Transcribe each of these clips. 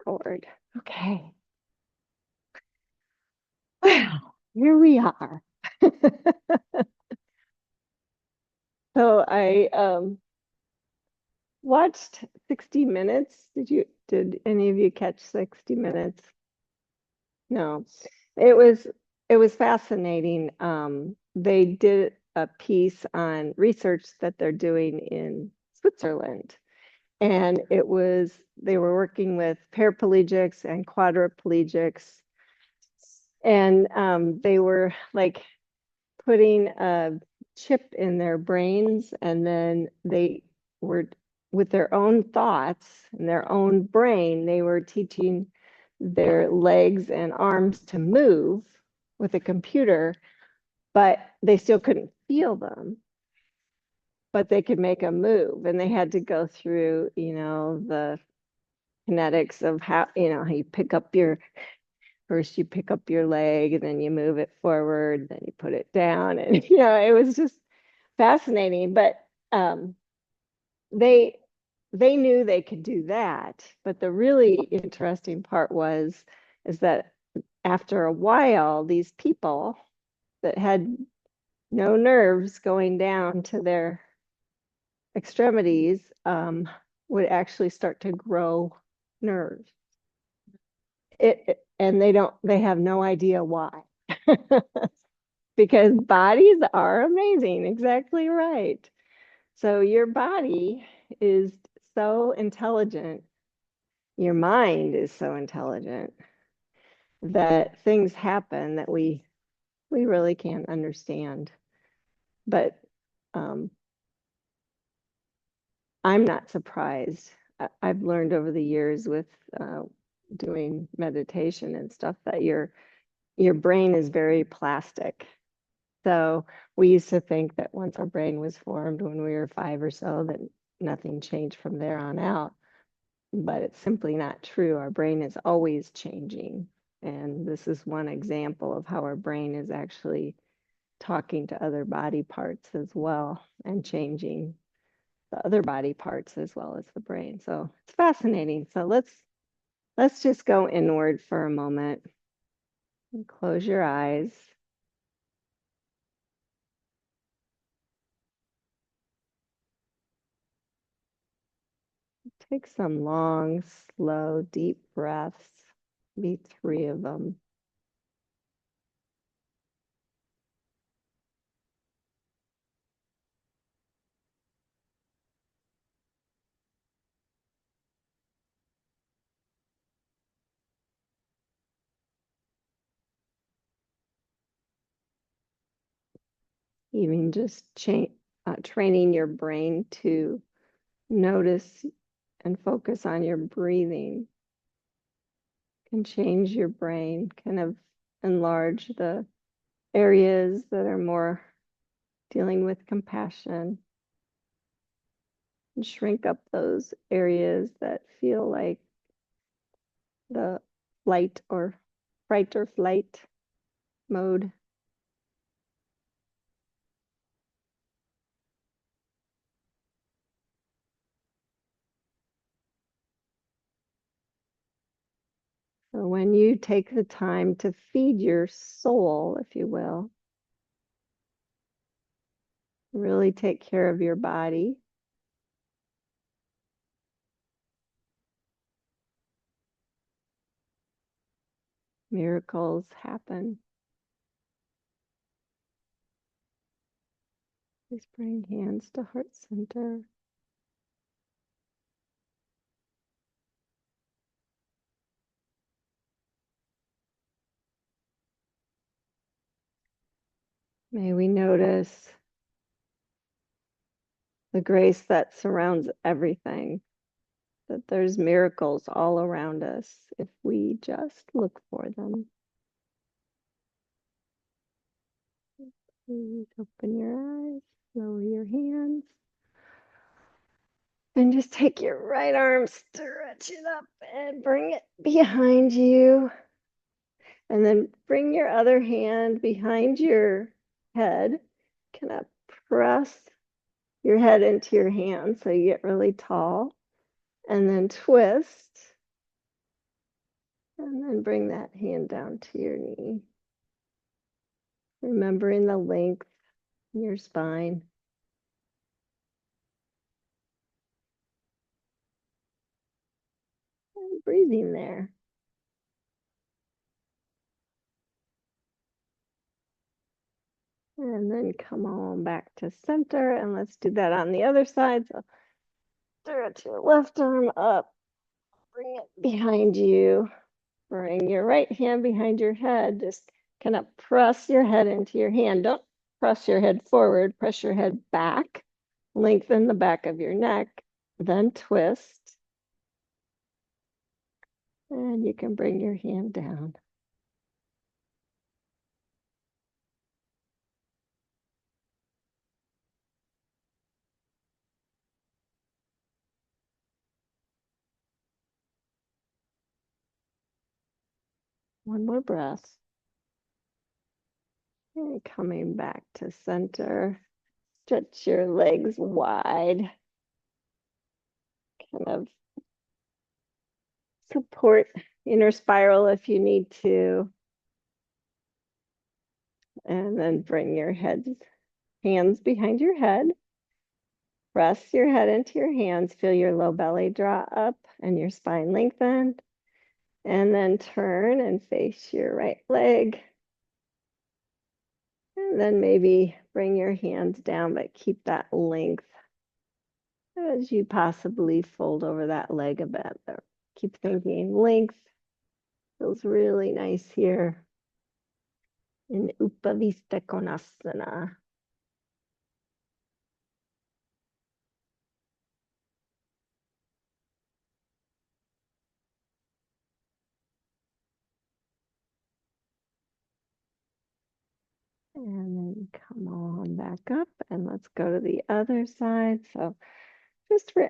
Record. Okay. Well, here we are. So I watched 60 Minutes. Did any of you catch 60 Minutes? No. It was it was fascinating. They did a piece on research that they're doing in Switzerland. And they were working with paraplegics and quadriplegics. And they were like putting a chip in their brains, and then they were, with their own thoughts and their own brain, they were teaching their legs and arms to move with a computer, but they still couldn't feel them, but they could make a move. And they had to go through, the kinetics of how you pick up your first you pick up your leg and then you move it forward, then you put it down. And it was just fascinating. But um, they they knew they could do that. But the really interesting part is that after a while, these people that had no nerves going down to their extremities would actually start to grow nerves. And they have no idea why. Because bodies are amazing. Exactly right. So your body is so intelligent, your mind is so intelligent that things happen that we really can't understand. But um, I'm not surprised. I've learned over the years with doing meditation and stuff that your brain is very plastic. So we used to think that once our brain was formed when we were five or so, that nothing changed from there on out. But it's simply not true. Our brain is always changing. And this is one example of how our brain is actually talking to other body parts as well and changing the other body parts as well as the brain. So it's fascinating. So let's just go inward for a moment and close your eyes. Take some long, slow, deep breaths, maybe three of them. Even just training your brain to notice and focus on your breathing can change your brain, kind of enlarge the areas that are more dealing with compassion and shrink up those areas that feel like the flight or fright or flight mode. So when you take the time to feed your soul, if you will, really take care of your body, miracles happen. Please bring hands to heart center. May we notice the grace that surrounds everything, that there's miracles all around us if we just look for them. Please open your eyes, lower your hands, and just take your right arm, stretch it up, and bring it behind you. And then bring your other hand behind your head. Kind of press your head into your hand so you get really tall. And then twist And then bring that hand down to your knee. Remembering the length in your spine. And breathing there. And then come on back to center, and let's do that on the other side. So stretch your left arm up, bring it behind you. Bring your right hand behind your head. Just kind of press your head into your hand. Don't press your head forward, press your head back. Lengthen the back of your neck, then twist. And you can bring your hand down. One more breath. And coming back to center. Stretch your legs wide. Kind of support inner spiral if you need to. And then bring your hands behind your head. Press your head into your hands. Feel your low belly draw up and your spine lengthen. And then turn and face your right leg. And then maybe bring your hands down, but keep that length as you possibly fold over that leg a bit. Keep thinking length feels really nice here in Upavista Konasana. And then come on back up and let's go to the other side. So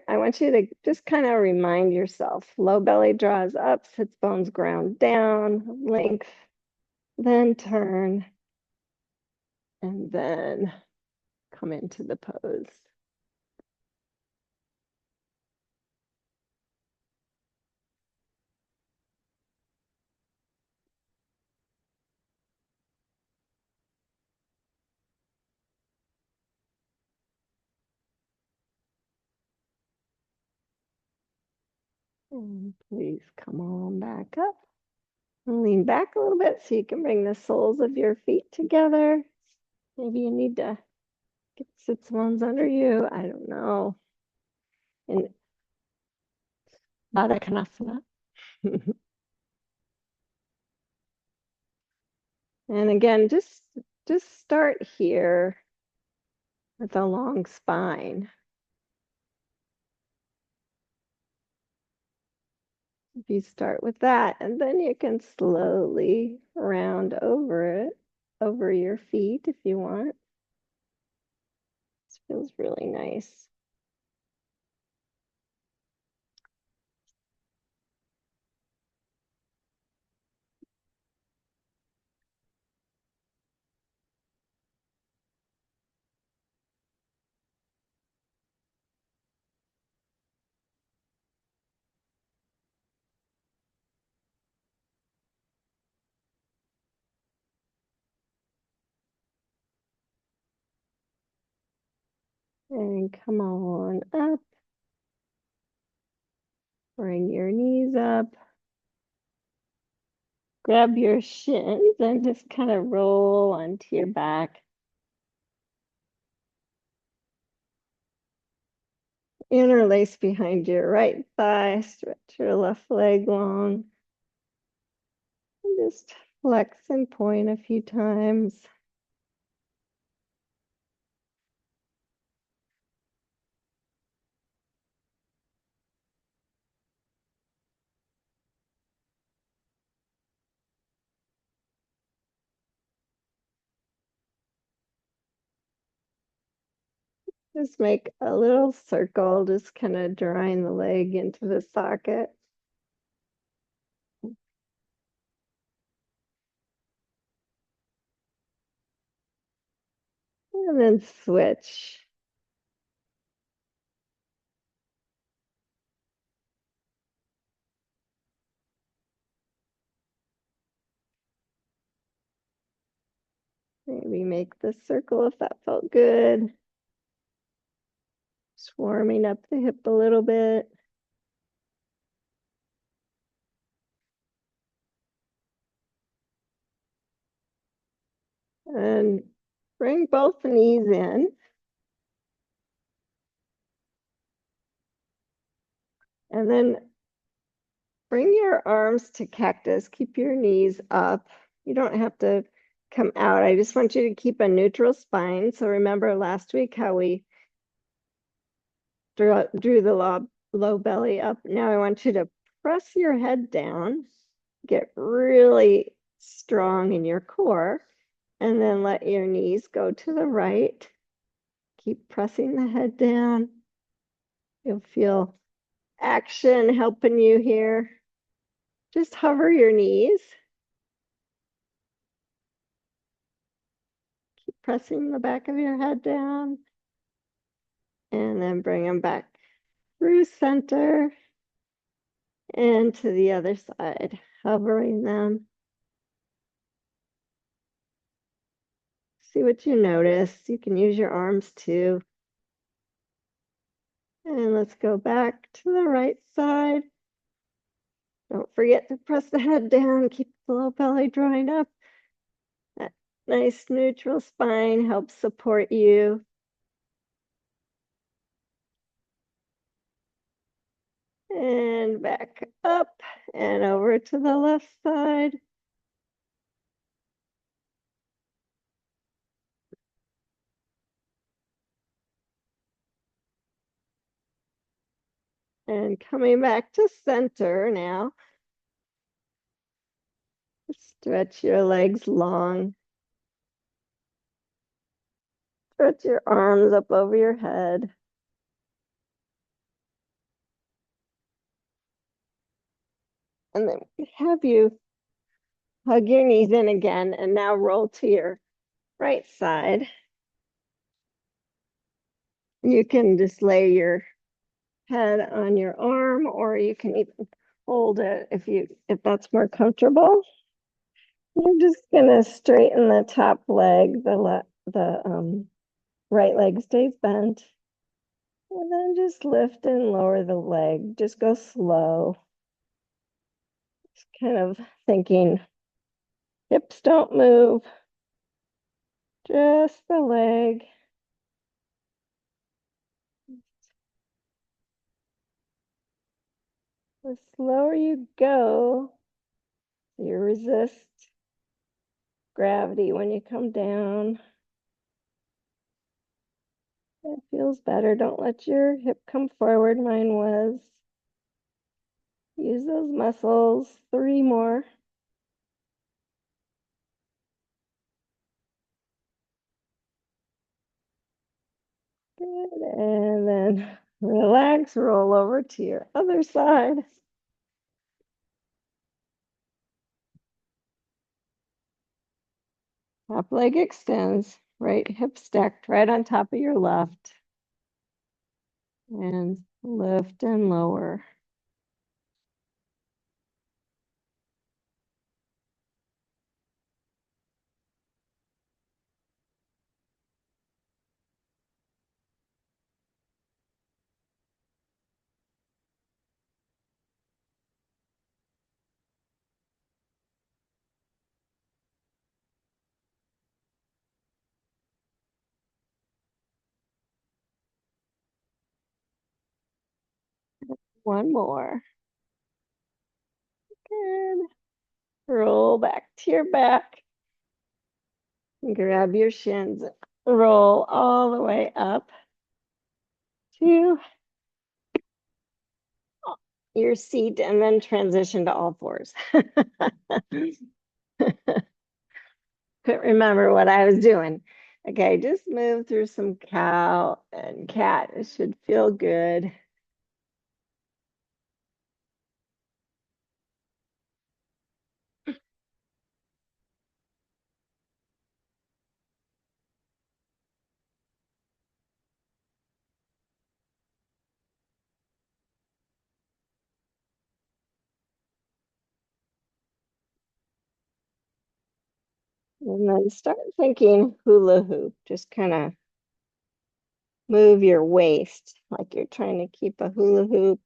I want you to just kind of remind yourself, low belly draws up, sits bones ground down, length, then turn, and then come into the pose. And please come on back up. And lean back a little bit so you can bring the soles of your feet together. Maybe you need to sit bones under you. I don't know. In Adho Konasana. And again, just start here with a long spine. If you start with that, and then you can slowly round over it, over your feet if you want. This feels really nice. And come on up. Bring your knees up. Grab your shins and just kind of roll onto your back. Interlace behind your right thigh. Stretch your left leg long. And just flex and point a few times. Just make a little circle, just kind of drawing the leg into the socket. And then switch. Maybe make the circle if that felt good. Just warming up the hip a little bit. And bring both knees in. And then bring your arms to cactus. Keep your knees up. You don't have to come out. I just want you to keep a neutral spine. So remember last week how we drew the low belly up. Now I want you to press your head down, get really strong in your core, and then let your knees go to the right. Keep pressing the head down. You'll feel action helping you here. Just hover your knees. Keep pressing the back of your head down. And then bring them back through center and to the other side, hovering them. See what you notice. You can use your arms too. And let's go back to the right side. Don't forget to press the head down. Keep the low belly drawing up. That nice neutral spine helps support you. And back up and over to the left side. And coming back to center now. Stretch your legs long. Stretch your arms up over your head. And then have you hug your knees in again and now roll to your right side. You can just lay your head on your arm, or you can even hold it if that's more comfortable. You're just gonna straighten the top leg, the right leg stays bent. And then just lift and lower the leg. Just go slow. Just kind of thinking hips don't move, just the leg. The slower you go, you resist gravity when you come down. It feels better. Don't let your hip come forward. Mine was. Use those muscles. 3 more. Good. And then relax, roll over to your other side. Top leg extends, right hip stacked right on top of your left. And lift and lower. One more. Good. Roll back to your back. Grab your shins. Roll all the way up to your seat and then transition to all fours. Couldn't remember what I was doing. Okay, just move through some cow and cat. It should feel good. And then start thinking hula hoop. Just kind of move your waist like you're trying to keep a hula hoop.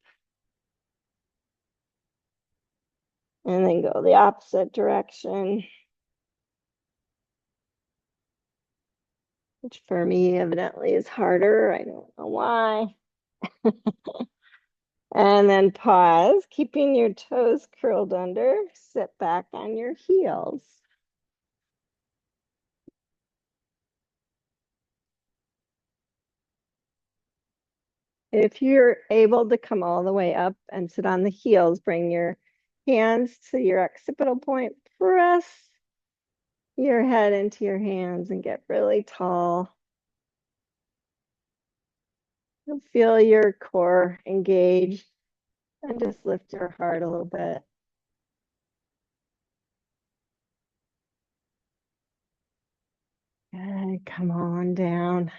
And then go the opposite direction, which for me evidently is harder. I don't know why. And then pause, keeping your toes curled under, sit back on your heels. If you're able to come all the way up and sit on the heels, bring your hands to your occipital point, press your head into your hands and get really tall. You'll feel your core engaged and just lift your heart a little bit. And come on down.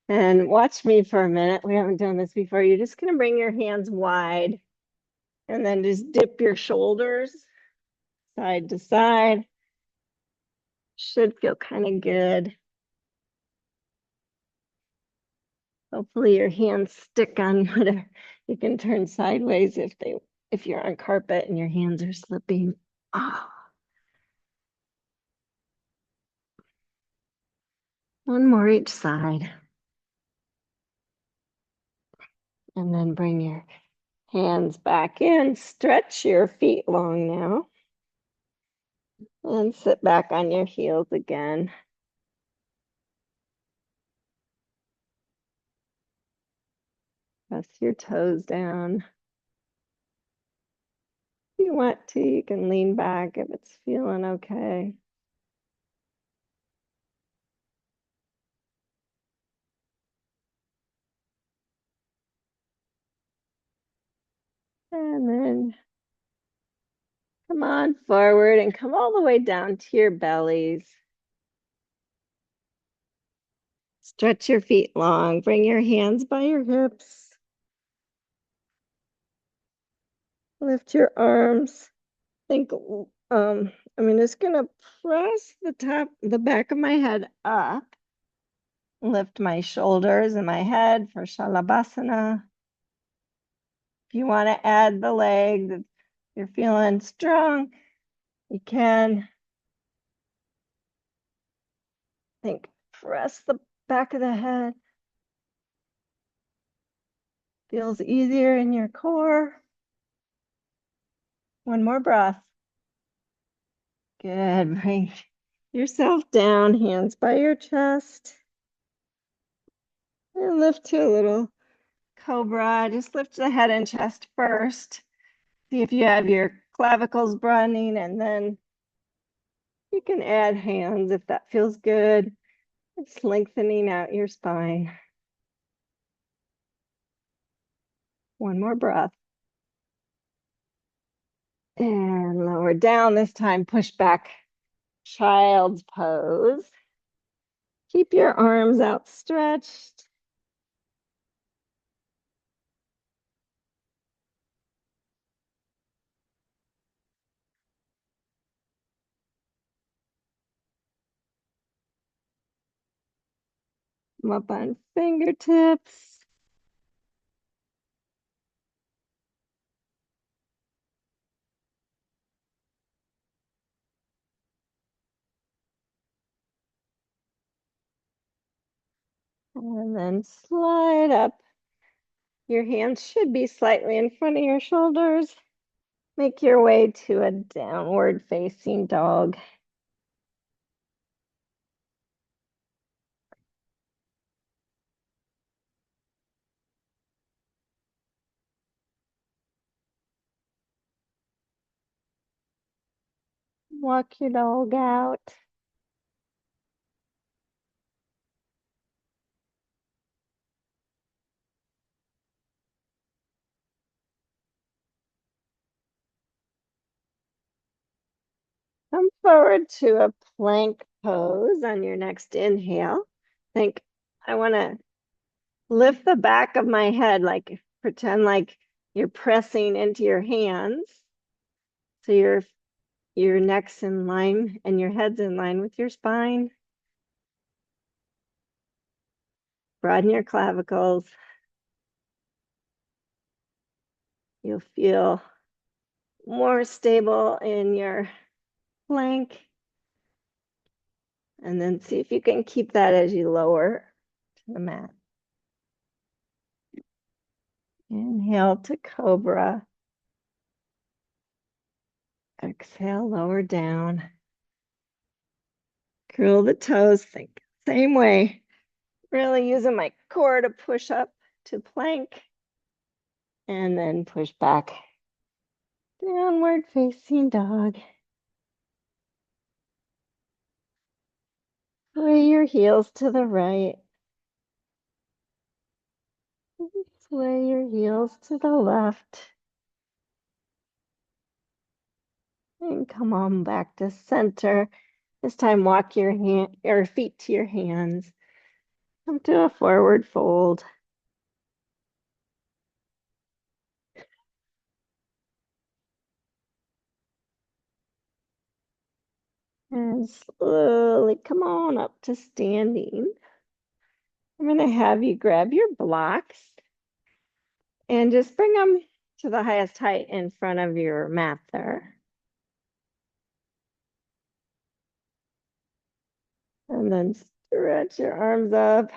And watch me for a minute. We haven't done this before. You're just going to bring your hands wide and then just dip your shoulders side to side. Should feel kind of good. Hopefully your hands stick on whatever. You can turn sideways if you're on carpet and your hands are slipping. Oh. One more each side. And then bring your hands back in. Stretch your feet long now. And sit back on your heels again. Press your toes down. If you want to, you can lean back if it's feeling okay. And then come on forward and come all the way down to your bellies. Stretch your feet long. Bring your hands by your hips. Lift your arms. Think, I'm just gonna press the back of my head up. Lift my shoulders and my head for Shalabhasana. If you want to add the leg, if you're feeling strong, you can. Think, press the back of the head. Feels easier in your core. One more breath. Good. Bring yourself down, hands by your chest. And lift to a little cobra. Just lift the head and chest first. See if you have your clavicles running, and then you can add hands if that feels good. It's lengthening out your spine. One more breath. And lower down this time, push back, child's pose. Keep your arms outstretched. Come up on fingertips. And then slide up. Your hands should be slightly in front of your shoulders. Make your way to a downward facing dog. Walk your dog out. Come forward to a plank pose on your next inhale. Think, I want to lift the back of my head, like pretend like you're pressing into your hands. So you're your neck's in line and your head's in line with your spine. Broaden your clavicles. You'll feel more stable in your plank. And then see if you can keep that as you lower to the mat. Inhale to cobra. Exhale, lower down. Curl the toes, think same way. Really using my core to push up to plank. And then push back. Downward facing dog. Sway your heels to the right. Sway your heels to the left. And come on back to center. This time walk your feet to your hands. Come to a forward fold. And slowly come on up to standing. I'm going to have you grab your blocks and just bring them to the highest height in front of your mat there. And then stretch your arms up.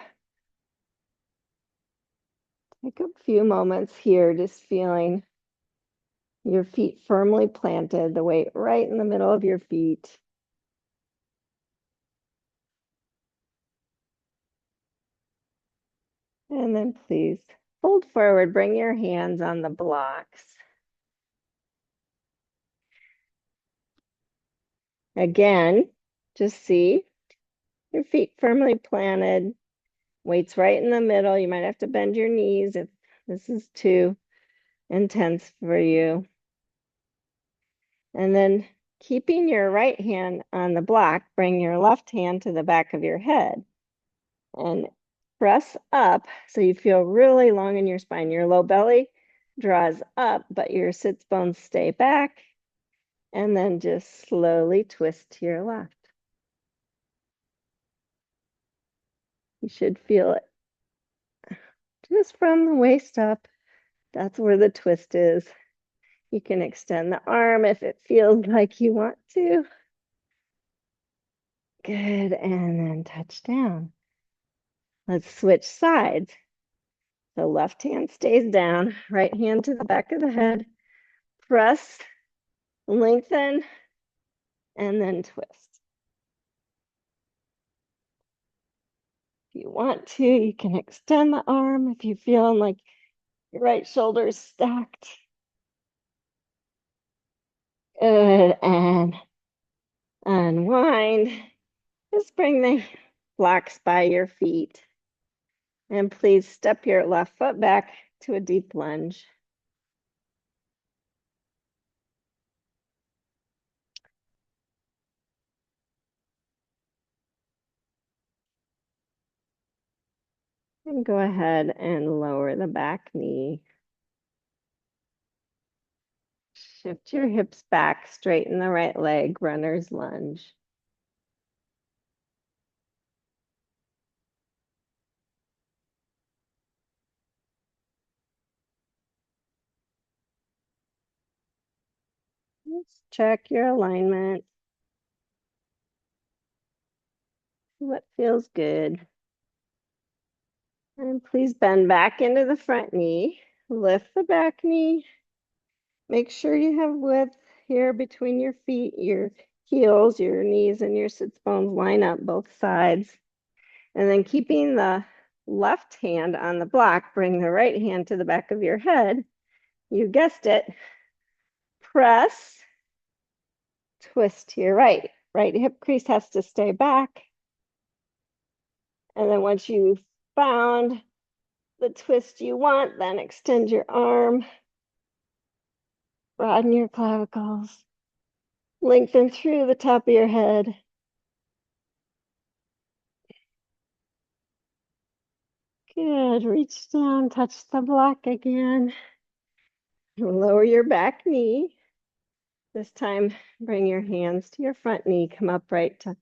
Take a few moments here, just feeling your feet firmly planted, the weight right in the middle of your feet. And then please fold forward, bring your hands on the blocks. Again, just see your feet firmly planted, weights right in the middle. You might have to bend your knees if this is too intense for you. And then keeping your right hand on the block, bring your left hand to the back of your head and press up so you feel really long in your spine. Your low belly draws up, but your sits bones stay back. And then just slowly twist to your left. You should feel it just from the waist up. That's where the twist is. You can extend the arm if it feels like you want to. Good, and then touch down. Let's switch sides. So left hand stays down, right hand to the back of the head. Press, lengthen, and then twist. If you want to, you can extend the arm if you're feeling like your right shoulder is stacked. Good, and unwind. Just bring the blocks by your feet. And please step your left foot back to a deep lunge. And go ahead and lower the back knee. Shift your hips back, straighten the right leg, runner's lunge. Let's check your alignment. What feels good. And please bend back into the front knee. Lift the back knee. Make sure you have width here between your feet, your heels, your knees, and your sits bones line up both sides. And then keeping the left hand on the block, bring the right hand to the back of your head. You guessed it. Press, twist to your right. Right hip crease has to stay back. And then once you've found the twist you want, then extend your arm, broaden your clavicles, lengthen through the top of your head. Good, reach down, touch the block again. Lower your back knee. This time, bring your hands to your front knee, come upright to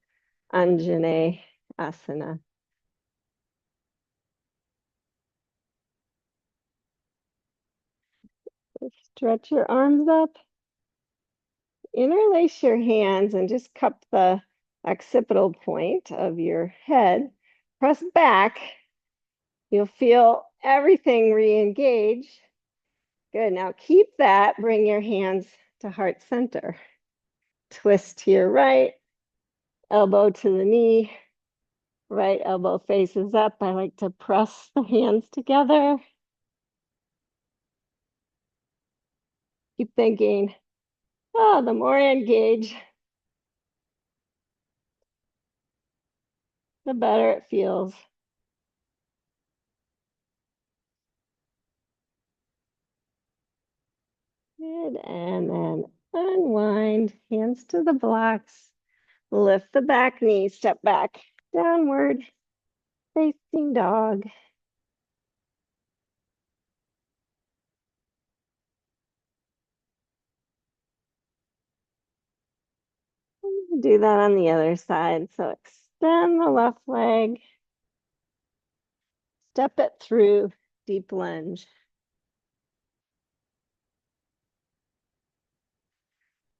Anjane Asana. Stretch your arms up, interlace your hands and just cup the occipital point of your head. Press back. You'll feel everything re-engage. Good, now keep that. Bring your hands to heart center. Twist to your right, elbow to the knee, right elbow faces up. I like to press the hands together. Keep thinking, oh, the more I engage, the better it feels. Good, and then unwind, hands to the blocks. Lift the back knee, step back, downward facing dog. Do that on the other side. So extend the left leg, step it through, deep lunge.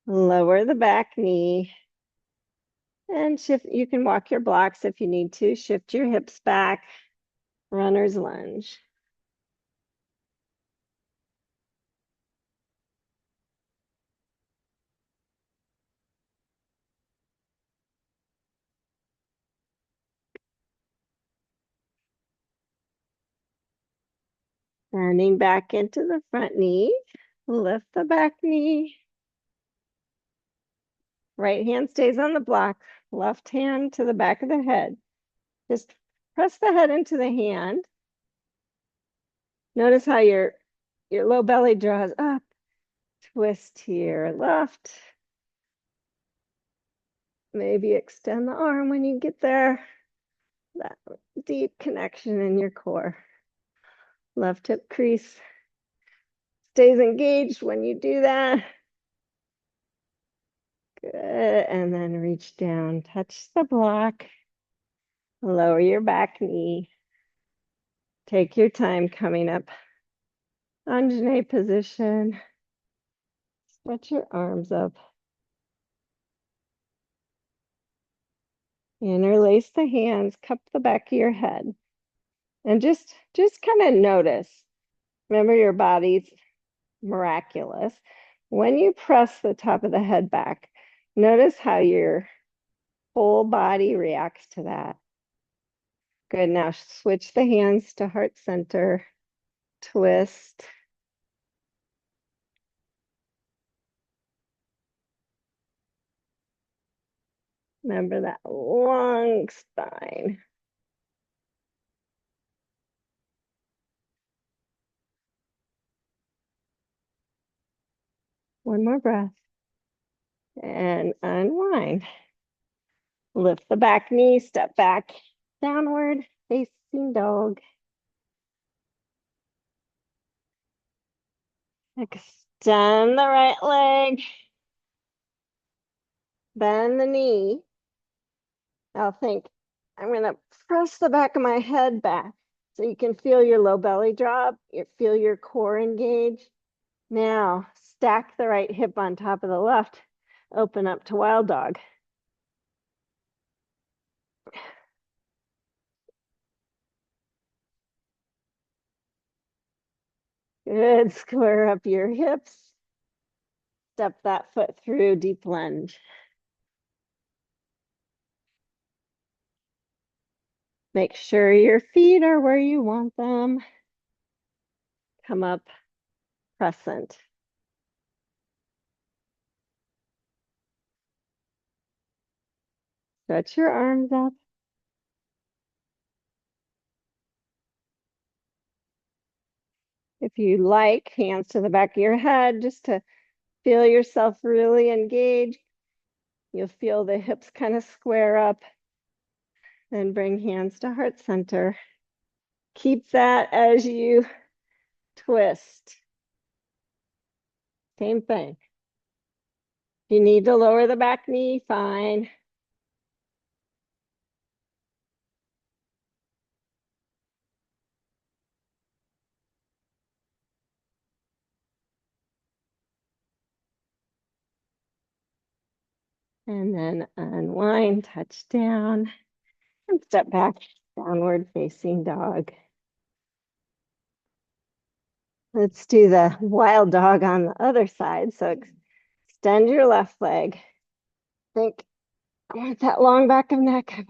Lower the back knee and shift. You can walk your blocks if you need to. Shift your hips back, runner's lunge. Bending back into the front knee, lift the back knee. Right hand stays on the block, left hand to the back of the head. Just press the head into the hand. Notice how your low belly draws up. Twist to your left. Maybe extend the arm when you get there. That deep connection in your core. Left hip crease stays engaged when you do that. Good, and then reach down, touch the block. Lower your back knee. Take your time coming up. Anjane position. Stretch your arms up. Interlace the hands, cup the back of your head. And just kind of notice. Remember, your body's miraculous. When you press the top of the head back, notice how your whole body reacts to that. Good, now switch the hands to heart center, twist. Remember that long spine. One more breath. And unwind. Lift the back knee, step back, downward facing dog. Extend the right leg. Bend the knee. Now think, I'm gonna press the back of my head back so you can feel your low belly drop, feel your core engage. Now stack the right hip on top of the left, open up to wild dog. Good, square up your hips. Step that foot through, deep lunge. Make sure your feet are where you want them. Come up, crescent. Stretch your arms up. If you like, hands to the back of your head, just to feel yourself really engage. You'll feel the hips kind of square up. Then bring hands to heart center. Keep that as you twist. Same thing. If you need to lower the back knee, fine. And then unwind, touch down, and step back, downward facing dog. Let's do the wild dog on the other side. So extend your left leg. Think, I want that long back of neck.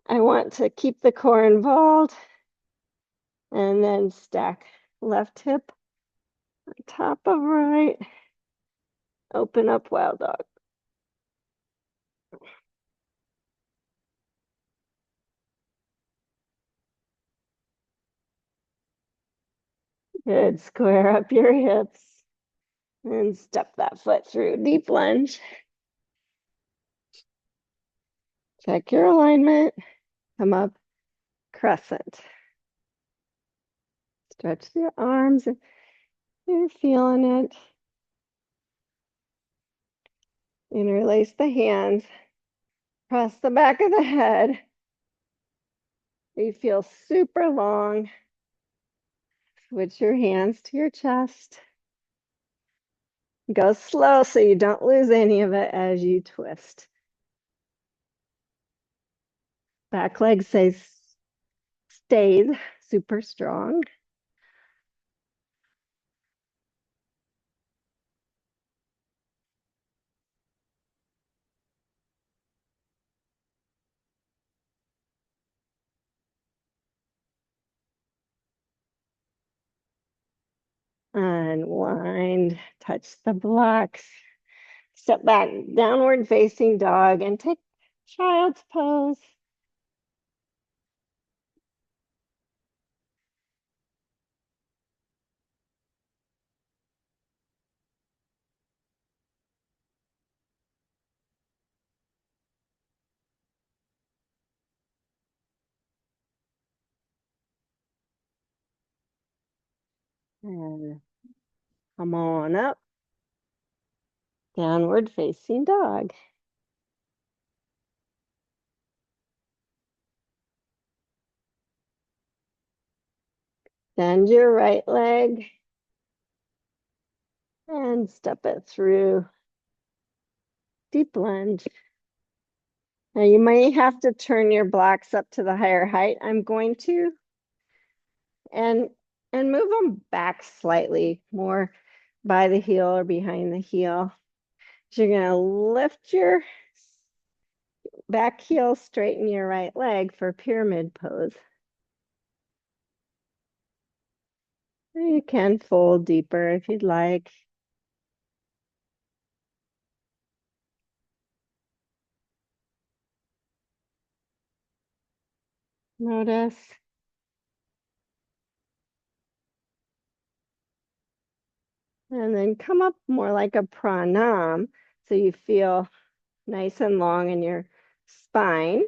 I want to keep the core involved. And then stack left hip on top of right. Open up wild dog. Good. Square up your hips and step that foot through. Deep lunge. Check your alignment. Come up crescent. Stretch your arms if you're feeling it. Interlace the hands. Press the back of the head. You feel super long. Switch your hands to your chest. Go slow so you don't lose any of it as you twist. Back leg stays super strong. Unwind, touch the blocks. Step back, downward facing dog, and take child's pose. And come on up, downward facing dog. Bend your right leg and step it through. Deep lunge. Now you might have to turn your blocks up to the higher height. I'm going to, and move them back slightly more by the heel or behind the heel. So you're gonna lift your back heel, straighten your right leg for pyramid pose. You can fold deeper if you'd like. Notice. And then come up more like a pranam so you feel nice and long in your spine.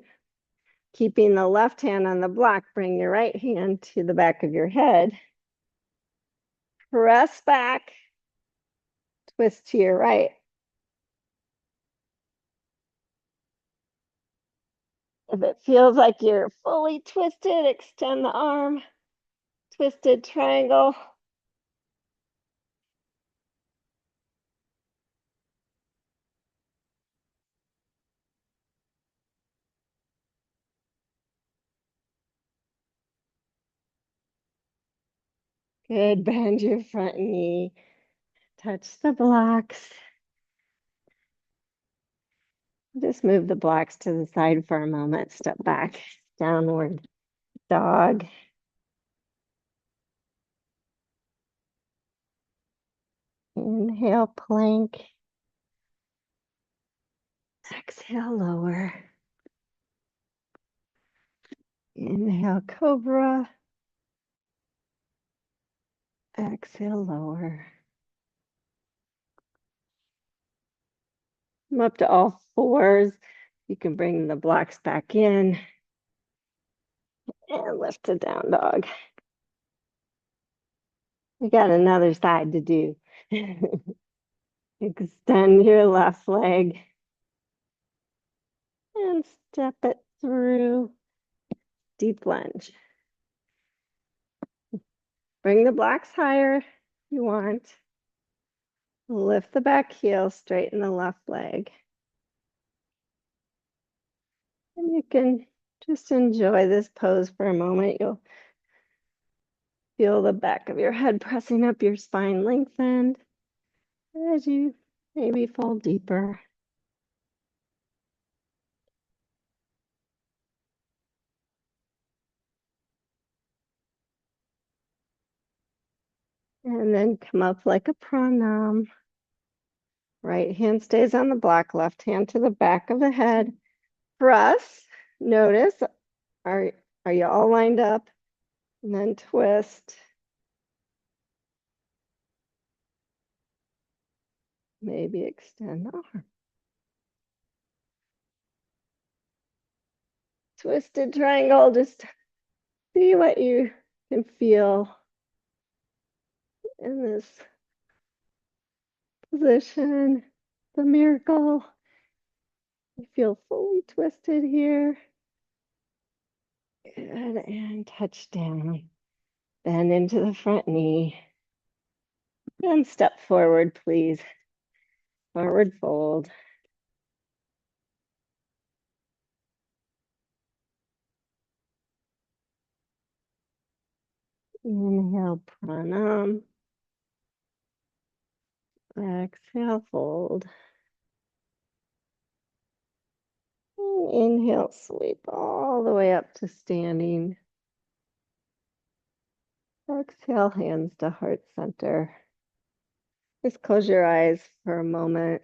Keeping the left hand on the block, bring your right hand to the back of your head. Press back, twist to your right. If it feels like you're fully twisted, extend the arm, twisted triangle. Good, bend your front knee, touch the blocks. Just move the blocks to the side for a moment, step back, downward dog. Inhale, plank. Exhale, lower. Inhale, cobra. Exhale, lower. Come up to all fours. You can bring the blocks back in and lift to down dog. We got another side to do. Extend your left leg and step it through. Deep lunge. Bring the blocks higher if you want. Lift the back heel, straighten the left leg. And you can just enjoy this pose for a moment. You'll feel the back of your head pressing up, your spine lengthened as you maybe fall deeper. And then come up like a pranam. Right hand stays on the block, left hand to the back of the head. Press, notice, are you all lined up? And then twist. Maybe extend the arm. Twisted triangle, just see what you can feel in this position. The miracle. You feel fully twisted here. Good, and touch down. Bend into the front knee. And step forward, please. Forward fold. Inhale, pranam. Exhale, fold. And inhale, sweep all the way up to standing. Exhale, hands to heart center. Just close your eyes for a moment.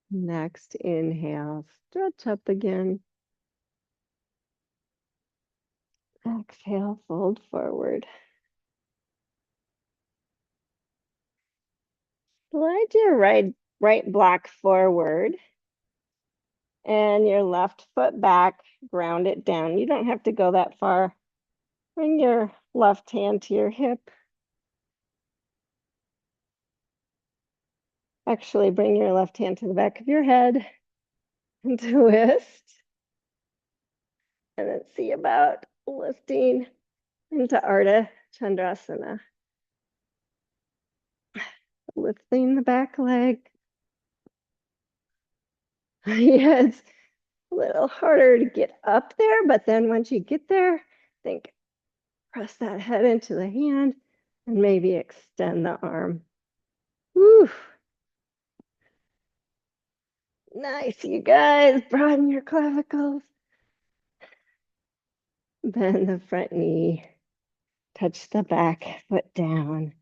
Next inhale, stretch up again. Exhale, fold forward. Slide your right block forward and your left foot back, ground it down. You don't have to go that far. Bring your left hand to your hip. Actually, bring your left hand to the back of your head and twist. And then see about lifting into Ardha Chandrasana. Lifting the back leg. Yeah, it's a little harder to get up there, but then once you get there, think, press that head into the hand and maybe extend the arm. Woo! Nice, you guys. Broaden your clavicles. Bend the front knee. Touch the back foot down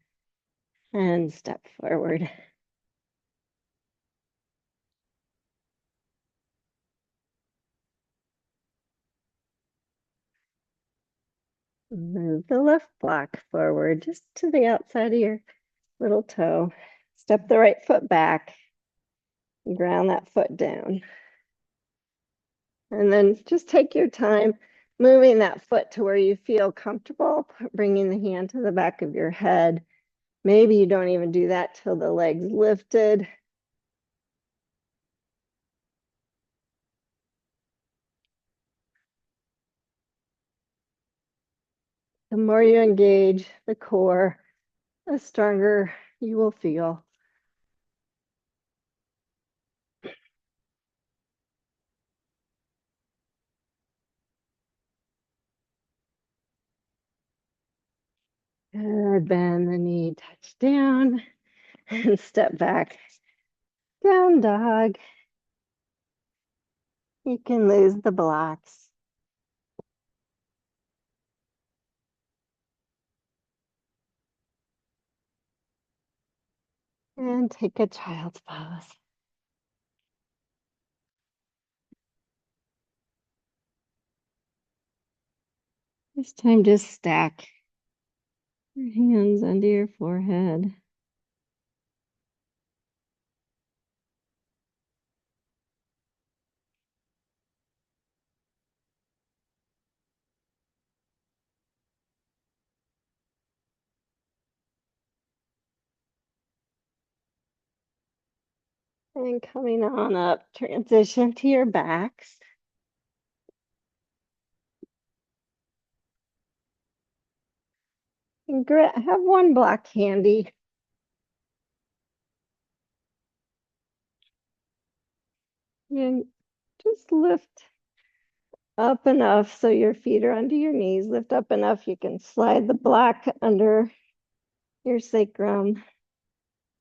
and step forward. Move the left block forward just to the outside of your little toe. Step the right foot back. Ground that foot down. And then just take your time moving that foot to where you feel comfortable, bringing the hand to the back of your head. Maybe you don't even do that till the leg's lifted. The more you engage the core, the stronger you will feel. Good, bend the knee, touch down, and step back. Down dog. You can lose the blocks. And take a child's pose. This time just stack your hands under your forehead. And coming on up, transition to your backs. And have one block handy. And just lift up enough so your feet are under your knees. Lift up enough you can slide the block under your sacrum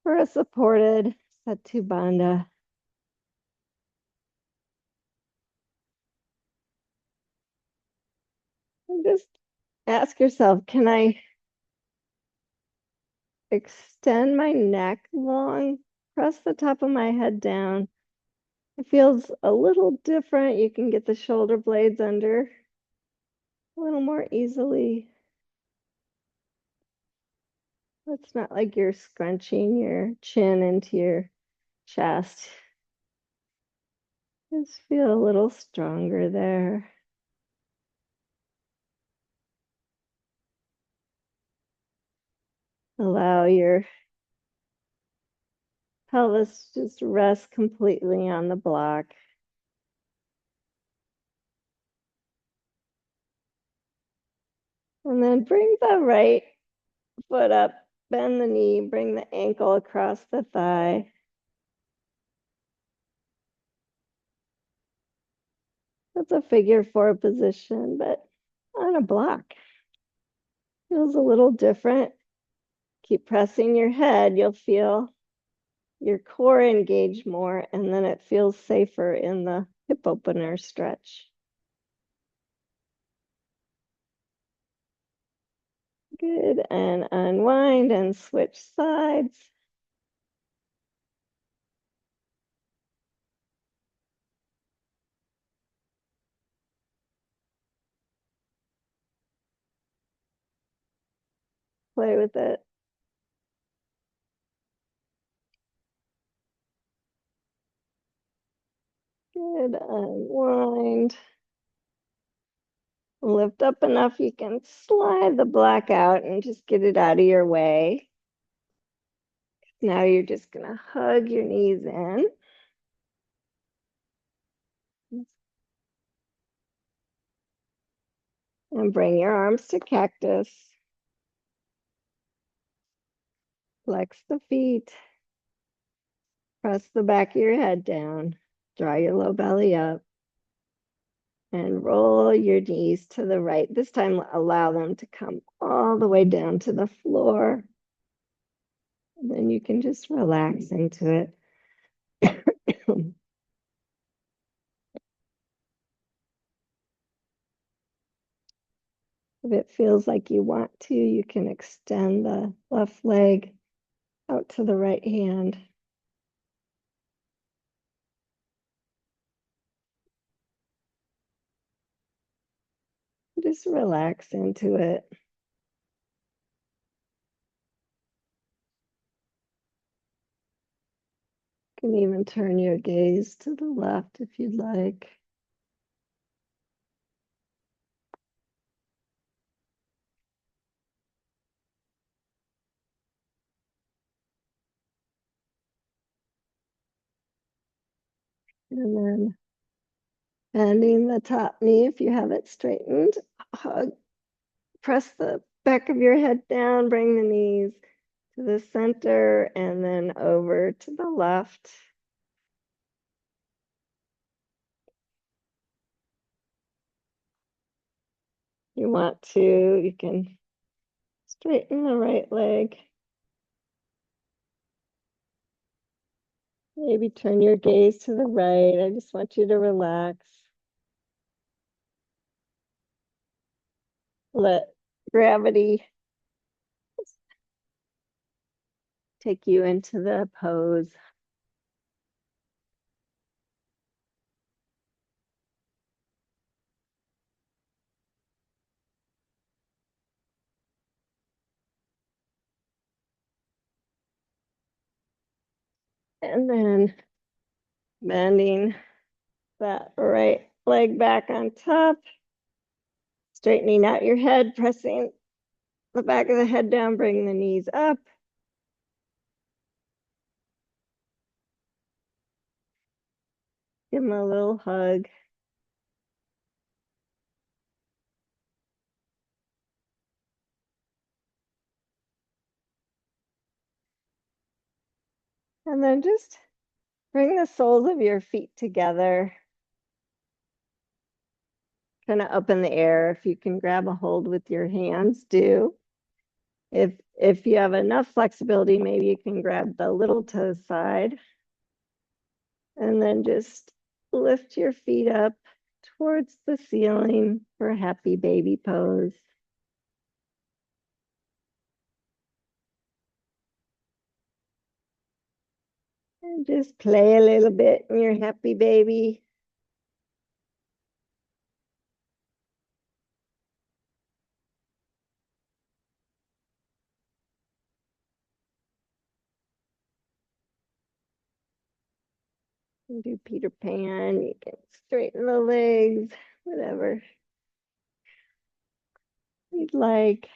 for a supported Setu Bandha. And just ask yourself, can I extend my neck long? Press the top of my head down. It feels a little different. You can get the shoulder blades under a little more easily. It's not like you're scrunching your chin into your chest. Just feel a little stronger there. Allow your pelvis just rest completely on the block. And then bring the right foot up, bend the knee, bring the ankle across the thigh. That's a figure four position, but on a block. Feels a little different. Keep pressing your head. You'll feel your core engage more, and then it feels safer in the hip opener stretch. Good, and unwind and switch sides. Play with it. Good, unwind. Lift up enough you can slide the block out and just get it out of your way. Now you're just gonna hug your knees in. And bring your arms to cactus. Flex the feet. Press the back of your head down. Draw your low belly up. And roll your knees to the right. This time, allow them to come all the way down to the floor. And then you can just relax into it. If it feels like you want to, you can extend the left leg out to the right hand. Just relax into it. You can even turn your gaze to the left if you'd like. And then bending the top knee if you have it straightened. Hug. Press the back of your head down, bring the knees to the center and then over to the left. You want to, you can straighten the right leg. Maybe turn your gaze to the right. I just want you to relax. Let gravity take you into the pose. And then bending that right leg back on top, straightening out your head, pressing the back of the head down, bring the knees up. give him a little hug. And then just bring the soles of your feet together, kind of up in the air. If you can grab a hold with your hands, do. If you have enough flexibility, maybe you can grab the little toe side and then just lift your feet up towards the ceiling for a happy baby pose. And just play a little bit in your happy baby. And do Peter Pan. You can straighten the legs, whatever you'd like.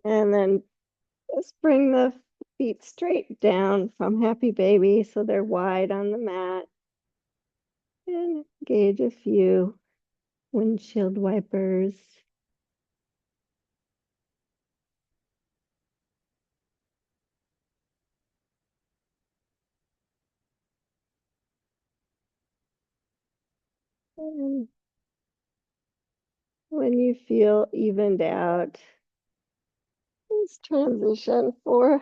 And then just bring the feet straight down from happy baby so they're wide on the mat. And engage a few windshield wipers. And when you feel evened out, let's transition for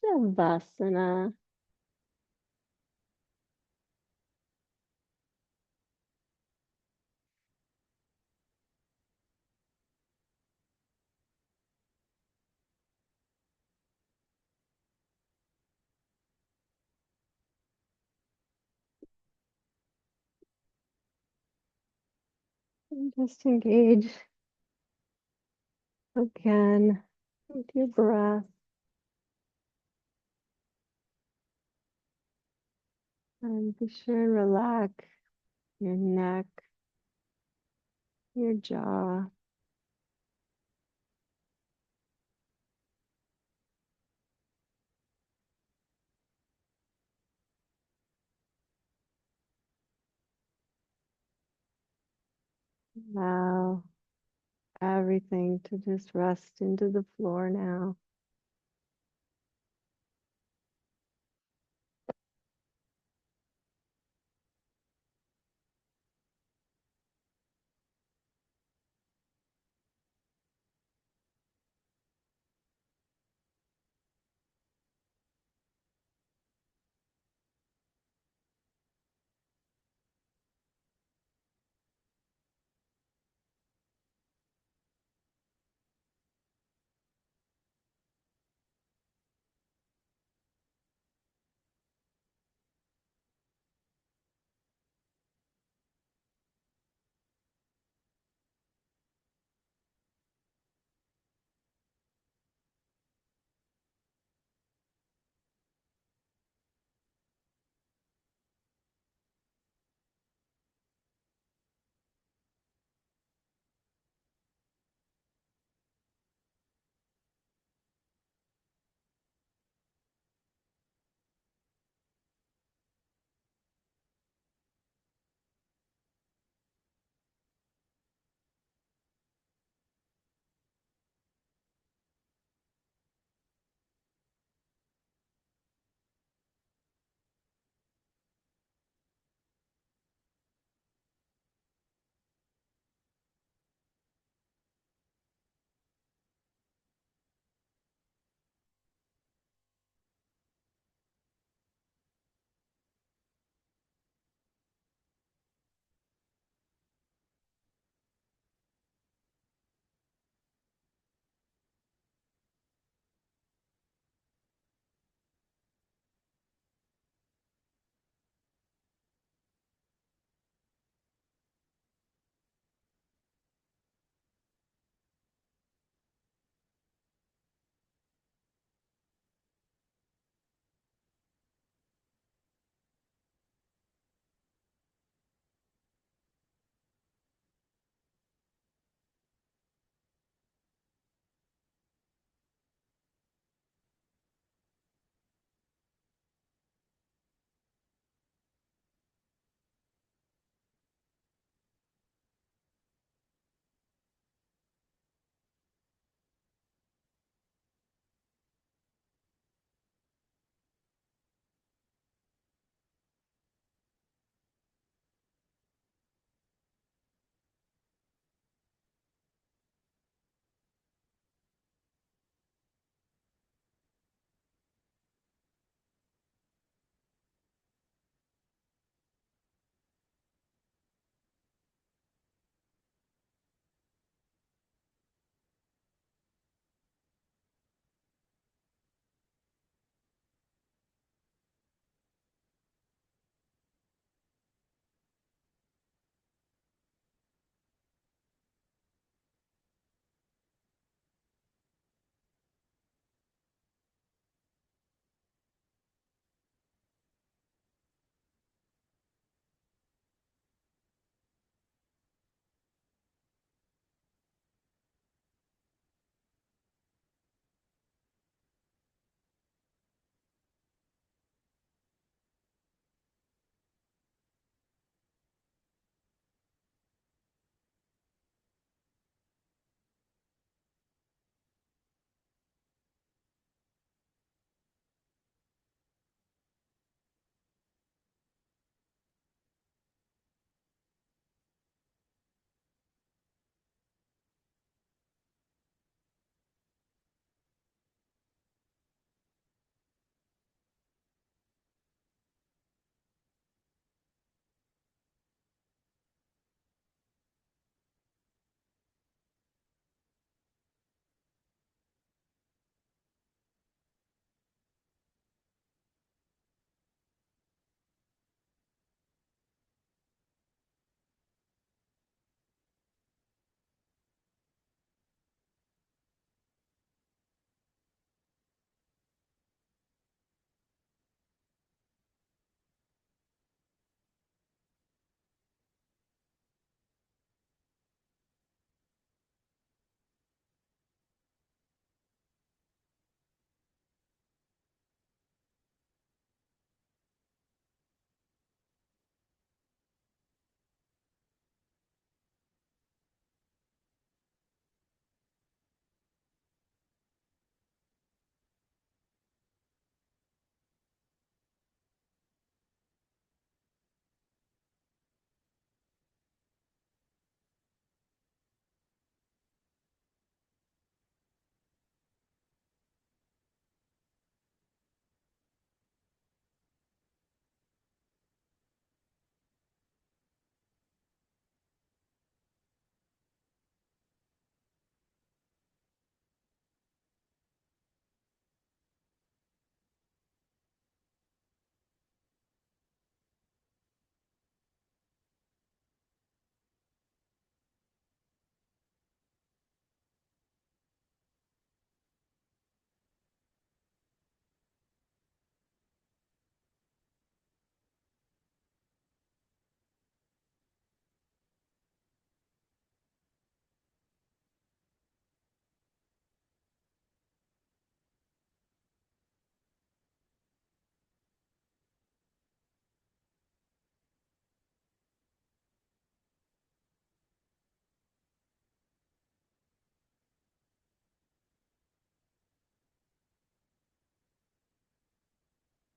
Shavasana. And just engage again with your breath. And be sure and relax your neck, your jaw. Allow everything to just rest into the floor now.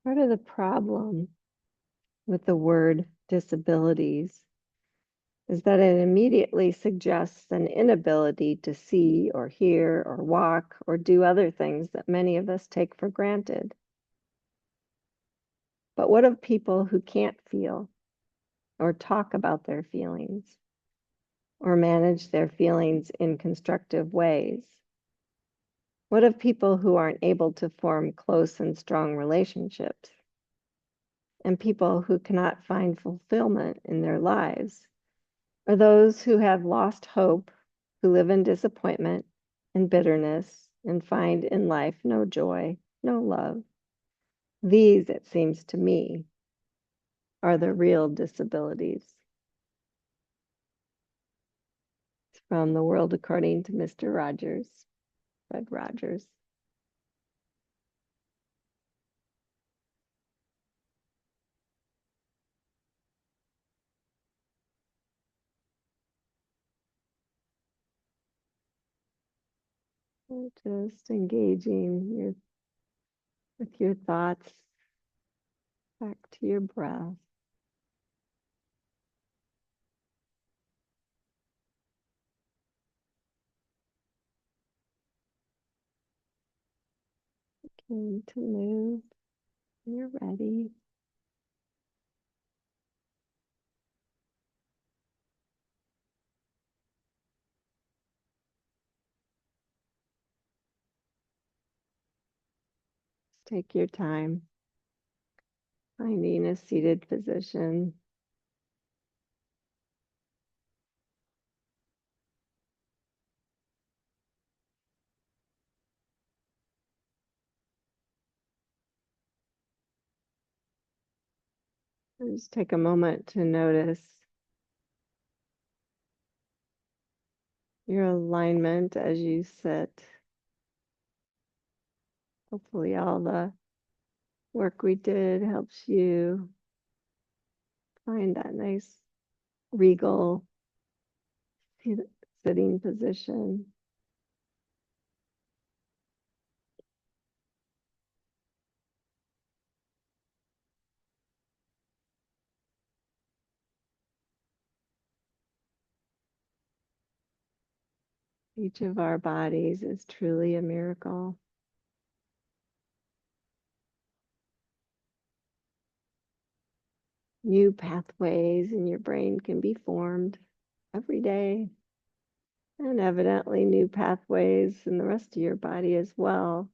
Part of the problem with the word disabilities is that it immediately suggests an inability to see or hear or walk or do other things that many of us take for granted. But what of people who can't feel or talk about their feelings or manage their feelings in constructive ways? What of people who aren't able to form close and strong relationships? And people who cannot find fulfillment in their lives? Or those who have lost hope, who live in disappointment and bitterness and find in life no joy, no love? These, it seems to me, are the real disabilities. It's from The World According to Mr. Rogers, Fred Rogers. Just engaging with your thoughts back to your breath. Begin to move when you're ready. Take your time, finding a seated position. And just take a moment to notice your alignment as you sit. Hopefully all the work we did helps you find that nice regal sitting position. Each of our bodies is truly a miracle. New pathways in your brain can be formed every day, and evidently new pathways in the rest of your body as well,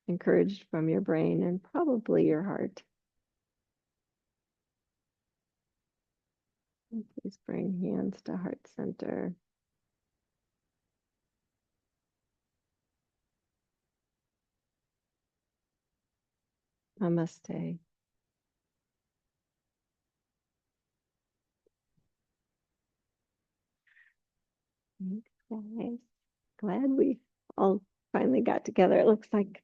encouraged from your brain and probably your heart. And please bring hands to heart center. Namaste. Thanks, guys. Glad we all finally got together. It looks like